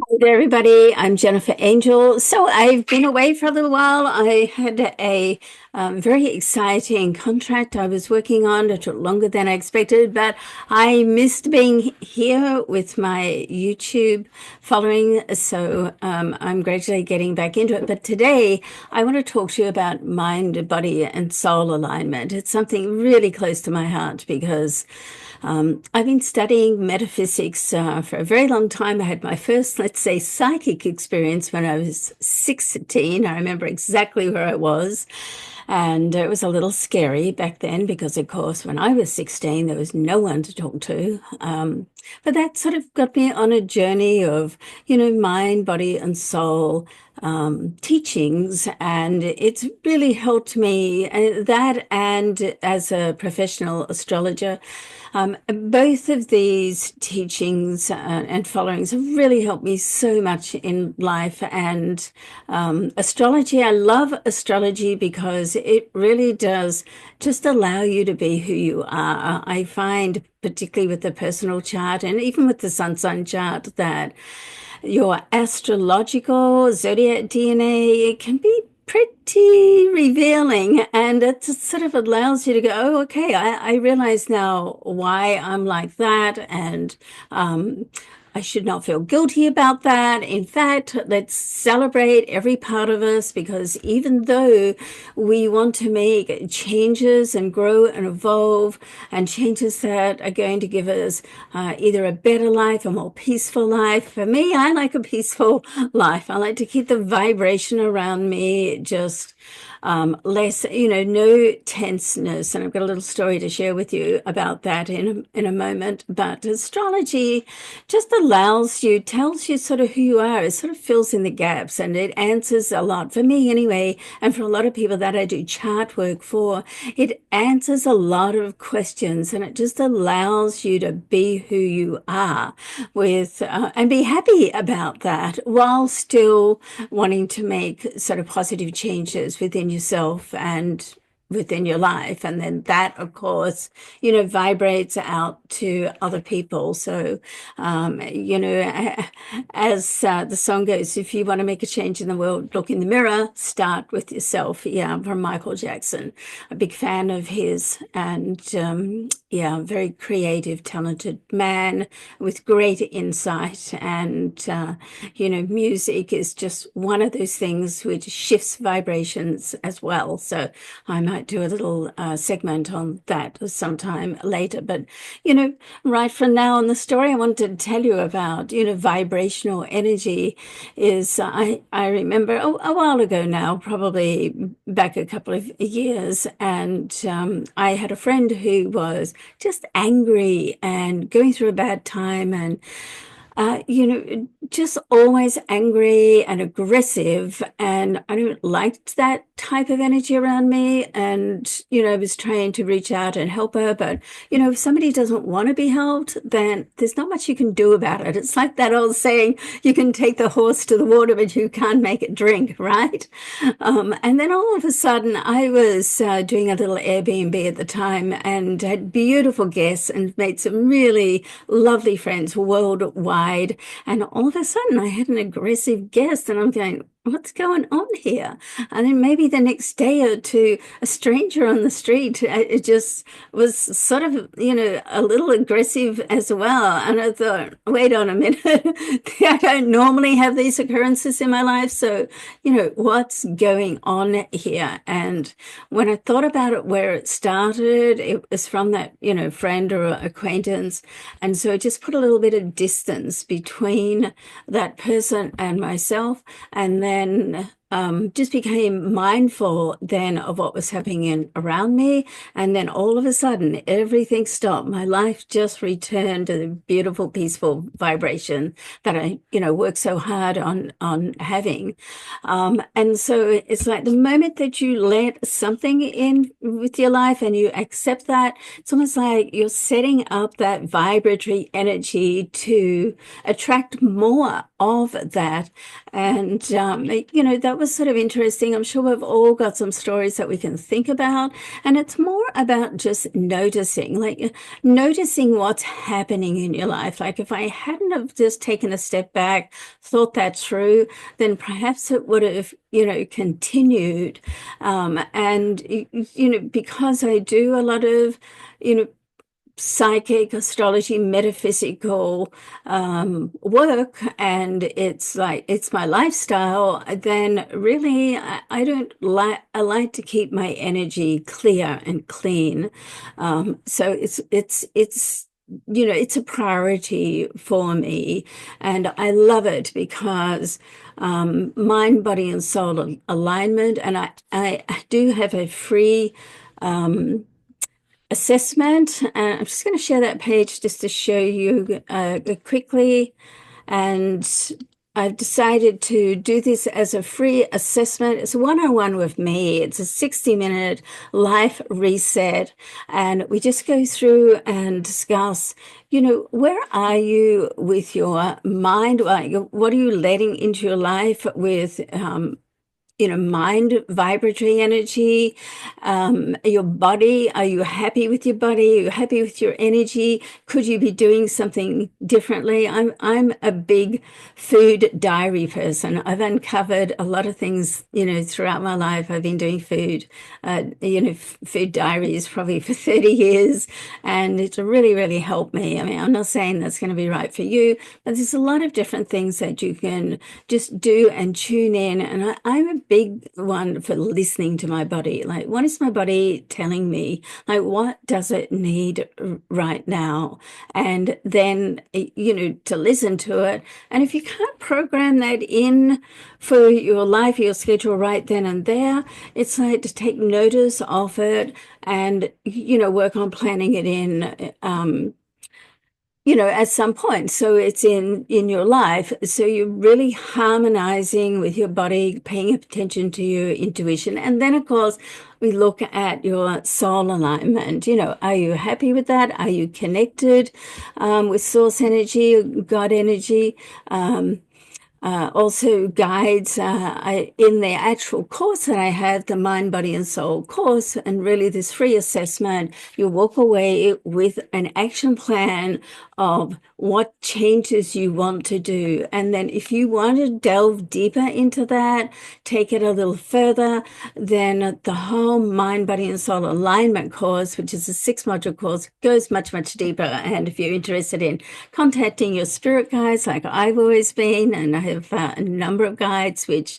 Hi there, everybody. I'm Jennifer Angel. So I've been away for a little while. I had a very exciting contract I was working on. It took longer than I expected, but I missed being here with my YouTube following. So I'm gradually getting back into it. But today I want to talk to you about mind, body, and soul alignment. It's something really close to my heart because I've been studying metaphysics for a very long time. I had my first, let's say, psychic experience when I was 16. I remember exactly where I was. And it was a little scary back then because, of course, when I was 16, there was no one to talk to. But that sort of got me on a journey of, mind, body, and soul teachings. And it's really helped me, that and as a professional astrologer. Both of these teachings and followings have really helped me so much in life. And astrology, I love astrology because it really does just allow you to be who you are. I find, particularly with the personal chart and even with the sun sign chart, that your astrological zodiac DNA can be pretty revealing, and it just sort of allows you to go, oh, okay, I realize now why I'm like that, and I should not feel guilty about that. In fact, let's celebrate every part of us, because even though we want to make changes and grow and evolve, and changes that are going to give us either a better life, a more peaceful life. For me, I like a peaceful life. I like to keep the vibration around me just less, no tenseness. And I've got a little story to share with you about that in a moment. But astrology just allows you, tells you sort of who you are. It sort of fills in the gaps, and it answers a lot, for me anyway, and for a lot of people that I do chart work for. It answers a lot of questions, and it just allows you to be who you are with and be happy about that, while still wanting to make sort of positive changes within yourself and within your life. And then that, of course, vibrates out to other people. So, as the song goes, if you want to make a change in the world, look in the mirror, start with yourself. Yeah, from Michael Jackson, a big fan of his. And yeah, very creative, talented man with great insight. And, music is just one of those things which shifts vibrations as well. So I might do a little segment on that sometime later. But, right from now on, the story I wanted to tell you about, vibrational energy is, I remember a while ago now, probably back a couple of years, and I had a friend who was just angry and going through a bad time, and just always angry and aggressive. And I don't like that type of energy around me. And, I was trying to reach out and help her. But, if somebody doesn't want to be helped, then there's not much you can do about it. It's like that old saying, you can take the horse to the water, but you can't make it drink, right? And then all of a sudden, I was doing a little Airbnb at the time and had beautiful guests and made some really lovely friends worldwide. And all of a sudden, I had an aggressive guest, and I'm going, what's going on here? And then maybe the next day or two, a stranger on the street, it just was sort of, a little aggressive as well. And I thought, wait on a minute, I don't normally have these occurrences in my life. So, what's going on here? And when I thought about it, where it started, it was from that, friend or acquaintance. And so I just put a little bit of distance between that person and myself. And then just became mindful then of what was happening around me. And then all of a sudden, everything stopped. My life just returned to the beautiful, peaceful vibration that I, worked so hard on having. And so it's like the moment that you let something in with your life and you accept that, it's almost like you're setting up that vibratory energy to attract more of that. And, that was sort of interesting. I'm sure we've all got some stories that we can think about, and it's more about just noticing, like noticing what's happening in your life. Like if I hadn't have just taken a step back, thought that through, then perhaps it would have, continued. And, because I do a lot of, psychic, astrology, metaphysical work, and it's my lifestyle, then really I don't like, I like to keep my energy clear and clean. So it's a priority for me, and I love it because mind, body, and soul alignment. And I do have a free assessment. And I'm just going to share that page just to show you quickly. And I've decided to do this as a free assessment. It's a one-on-one with me. It's a 60-minute life reset. And we just go through and discuss, where are you with your mind? What are you letting into your life with mind, vibratory energy, your body. Are you happy with your body? Are you happy with your energy? Could you be doing something differently? I'm a big food diary person. I've uncovered a lot of things, throughout my life. I've been doing food diaries probably for 30 years, and it's really, really helped me. I mean, I'm not saying that's going to be right for you, but there's a lot of different things that you can just do and tune in. And I'm a big one for listening to my body. Like, what is my body telling me? Like, what does it need right now? And then, to listen to it. And if you can't program that in for your life, your schedule right then and there, it's like to take notice of it and, work on planning it in, at some point. So it's in your life. So you're really harmonizing with your body, paying attention to your intuition. And then, of course, we look at your soul alignment. Are you happy with that? Are you connected with source energy, God energy? Also guides in the actual course that I have, the Mind, Body, and Soul course, and really this free assessment, you walk away with an action plan of what changes you want to do. And then if you want to delve deeper into that, take it a little further, then the whole Mind, Body, and Soul alignment course, which is a 6-module course, goes much, much deeper. And if you're interested in contacting your spirit guides, like I've always been, and I have a number of guides which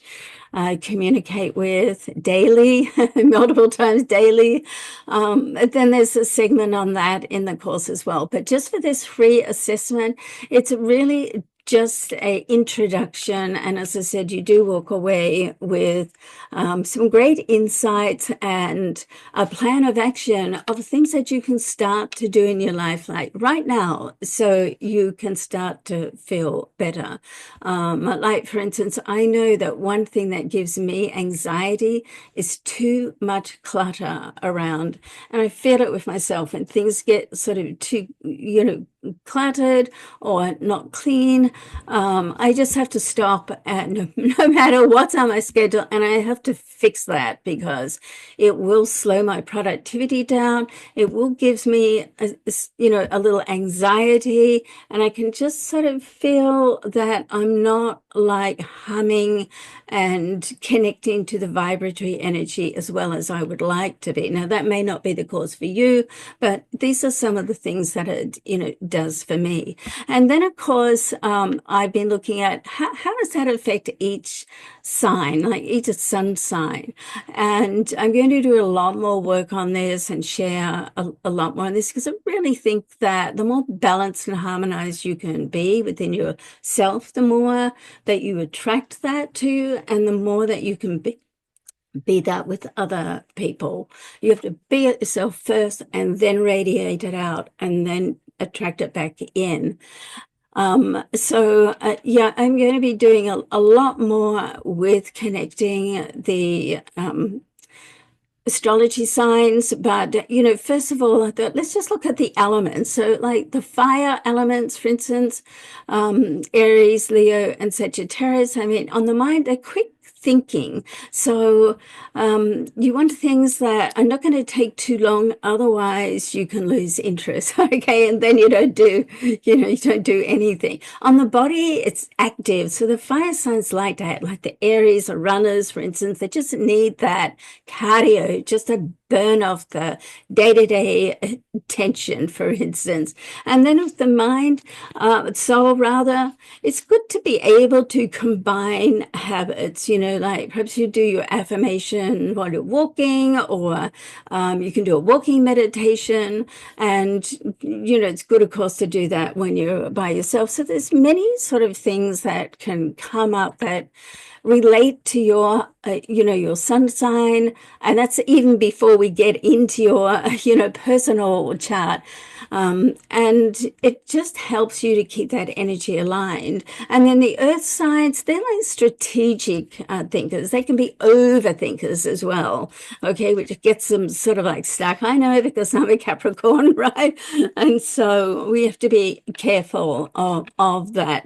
I communicate with daily, multiple times daily. Then there's a segment on that in the course as well. But just for this free assessment, it's really just an introduction. And as I said, you do walk away with some great insights and a plan of action of things that you can start to do in your life, like right now, so you can start to feel better. Like, for instance, I know that one thing that gives me anxiety is too much clutter around. And I feel it with myself when things get sort of too, cluttered or not clean. I just have to stop and no matter what's on my schedule, and I have to fix that because it will slow my productivity down. It will give me a little anxiety, and I can just sort of feel that I'm not like humming and connecting to the vibratory energy as well as I would like to be. Now, that may not be the cause for you, but these are some of the things that it, does for me. And then, of course, I've been looking at how does that affect each sign, like each sun sign. And I'm going to do a lot more work on this and share a lot more on this because I really think that the more balanced and harmonized you can be within yourself, the more that you attract that to you, and the more that you can be that with other people. You have to be it yourself first and then radiate it out and then attract it back in. I'm going to be doing a lot more with connecting the astrology signs, but first of all, I thought let's just look at the elements. So like the fire elements, for instance, Aries, Leo, and Sagittarius. I mean, on the mind, they're quick thinking. So you want things that are not going to take too long, otherwise you can lose interest. Okay, and then you don't do anything. On the body, it's active. So the fire signs like that, like the Aries or runners, for instance, they just need that cardio, just to burn off the day-to-day tension, for instance. And then with the mind, soul rather, it's good to be able to combine habits, like perhaps you do your affirmation while you're walking, or you can do a walking meditation. And, it's good, of course, to do that when you're by yourself. So there's many sort of things that can come up that relate to your, your sun sign. And that's even before we get into your, personal chart. And it just helps you to keep that energy aligned. And then the earth signs, they're like strategic thinkers. They can be overthinkers as well, okay, which gets them sort of like stuck. I know, because I'm a Capricorn, right? And so we have to be careful of that,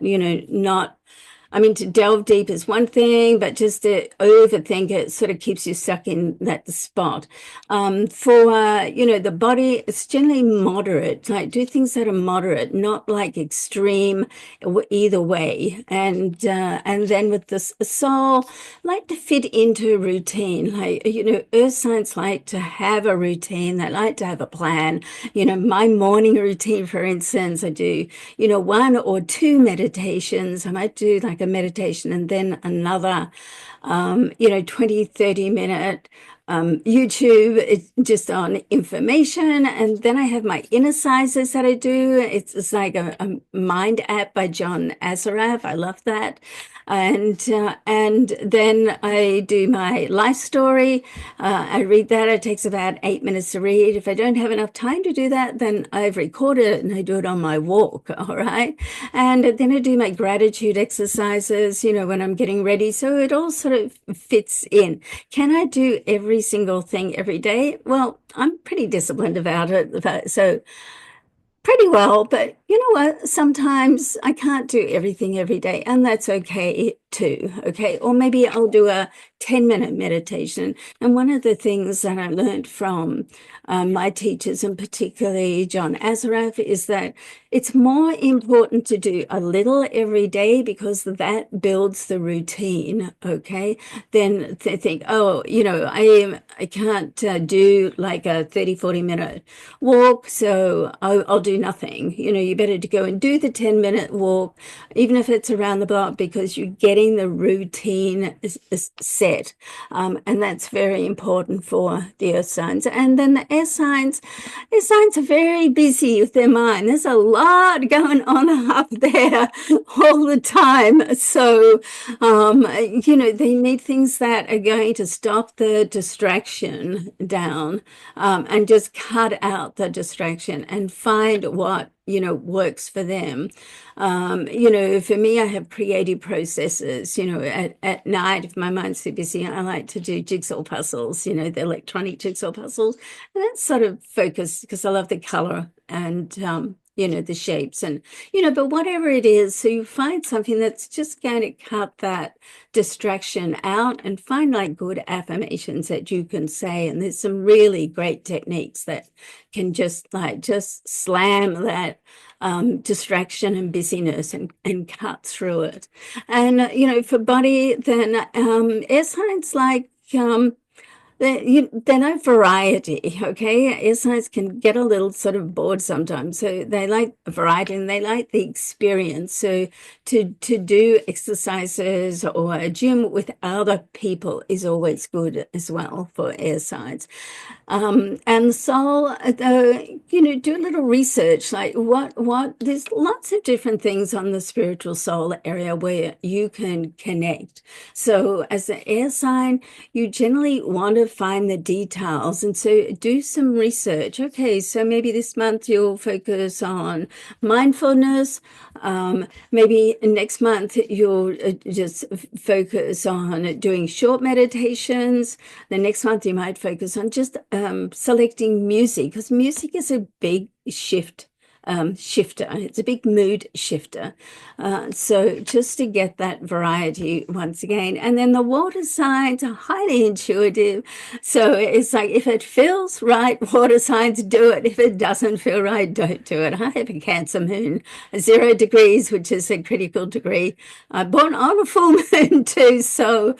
to delve deep is one thing, but just to overthink it sort of keeps you stuck in that spot. The body, it's generally moderate. Like, do things that are moderate, not like extreme either way. And then with the soul, like to fit into routine. Like, earth signs like to have a routine. They like to have a plan. My morning routine, for instance, I do, one or two meditations. I might do like a meditation and then another 20-30 minute YouTube. It's just on information. And then I have my INNERCISES that I do. It's like a mind app by John Assaraf. I love that. And then I do my life story. I read that. It takes about 8 minutes to read. If I don't have enough time to do that, then I've recorded it and I do it on my walk. All right. And then I do my gratitude exercises, when I'm getting ready. So it all sort of fits in. Can I do every single thing every day? Well, I'm pretty disciplined about it. So pretty well, but you know what? Sometimes I can't do everything every day, and that's okay too. Okay. Or maybe I'll do a 10-minute meditation. And one of the things that I learned from my teachers, and particularly John Assaraf, is that it's more important to do a little every day, because that builds the routine. Okay. Then think, oh, I can't do like a 30-40 minute walk, so I'll do nothing. You better to go and do the 10-minute walk, even if it's around the block, because you're getting the routine is set. And that's very important for the earth signs. And then the air signs are very busy with their mind. There's a lot going on up there all the time. So, they need things that are going to stop the distraction down, and just cut out the distraction and find what works for them. For me, I have creative processes. At night, if my mind's too busy, I like to do jigsaw puzzles, the electronic jigsaw puzzles. And that's sort of focused because I love the color and the shapes and, but whatever it is, so you find something that's just going to cut that distraction out, and find like good affirmations that you can say. And there's some really great techniques that can just slam that distraction and busyness and cut through it. And, for body, then air signs like, they're no variety, okay? Air signs can get a little sort of bored sometimes. So they like variety and they like the experience. So to do exercises or a gym with other people is always good as well for air signs. And soul, do a little research, like there's lots of different things on the spiritual soul area where you can connect. So as an air sign, you generally want to find the details. And so do some research. Okay, so maybe this month you'll focus on mindfulness. Maybe next month you'll just focus on doing short meditations. The next month you might focus on just selecting music, because music is a big shift shifter. It's a big mood shifter. So just to get that variety once again. And then the water signs are highly intuitive. So it's like, if it feels right, water signs, do it. If it doesn't feel right, don't do it. I have a Cancer moon, 0 degrees, which is a critical degree. I'm born on a full moon too. So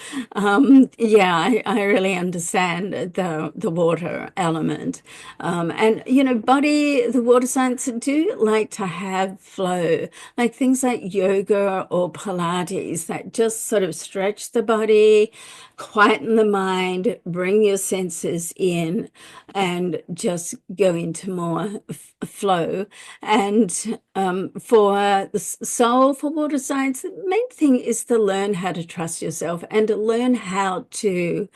yeah, I really understand the water element. And, you know, the water signs do like to have flow, like things like yoga or Pilates that just sort of stretch the body, quieten the mind, bring your senses in, and just go into more flow. And for the soul, for water signs, the main thing is to learn how to trust yourself and to learn how to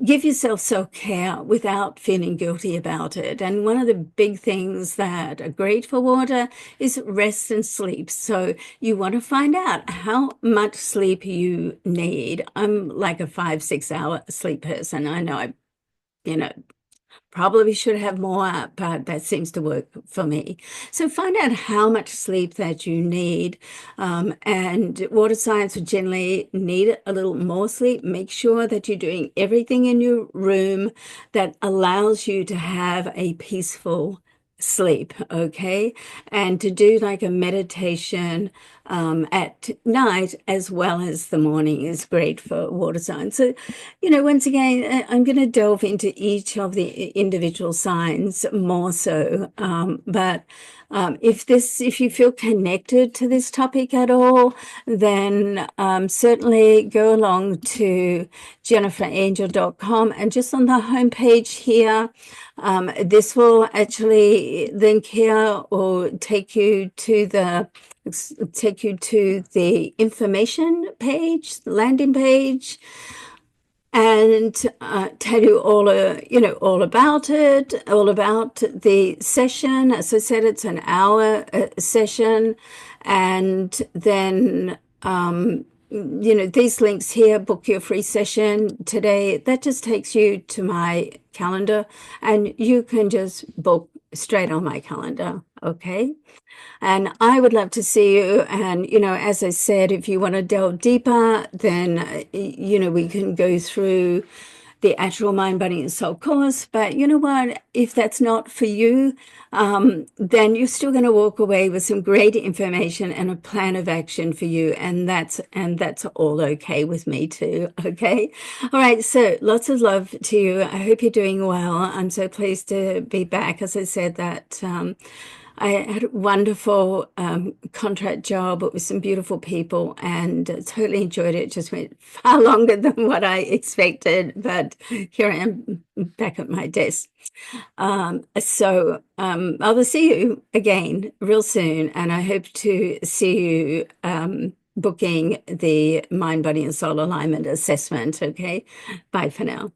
give yourself self-care without feeling guilty about it. And one of the big things that are great for water is rest and sleep. So you want to find out how much sleep you need. I'm like a 5-6 hour sleep person. I know you know, probably should have more, but that seems to work for me. So find out how much sleep that you need. And water signs would generally need a little more sleep. Make sure that you're doing everything in your room that allows you to have a peaceful sleep, okay? And to do like a meditation at night as well as the morning is great for water signs. So, you know, once again, I'm going to delve into each of the individual signs more so. But if you feel connected to this topic at all, then certainly go along to jenniferangel.com, and just on the homepage here, this will actually link here or take you to the information page, the landing page, and tell you all about it, all about the session. As I said, it's an hour session, and then these links here, book your free session today. That just takes you to my calendar, and you can just book straight on my calendar, okay? And I would love to see you. And, you know, as I said, if you want to delve deeper, then, we can go through the actual Mind, Body, and Soul course. But you know what? If that's not for you, then you're still going to walk away with some great information and a plan of action for you. And that's all okay with me too. Okay. All right. So lots of love to you. I hope you're doing well. I'm so pleased to be back. As I said, that I had a wonderful contract job with some beautiful people, and totally enjoyed it. Just went far longer than what I expected, but here I am back at my desk. So I will see you again real soon, and I hope to see you booking the Mind, Body, and Soul Alignment Assessment. Okay, bye for now.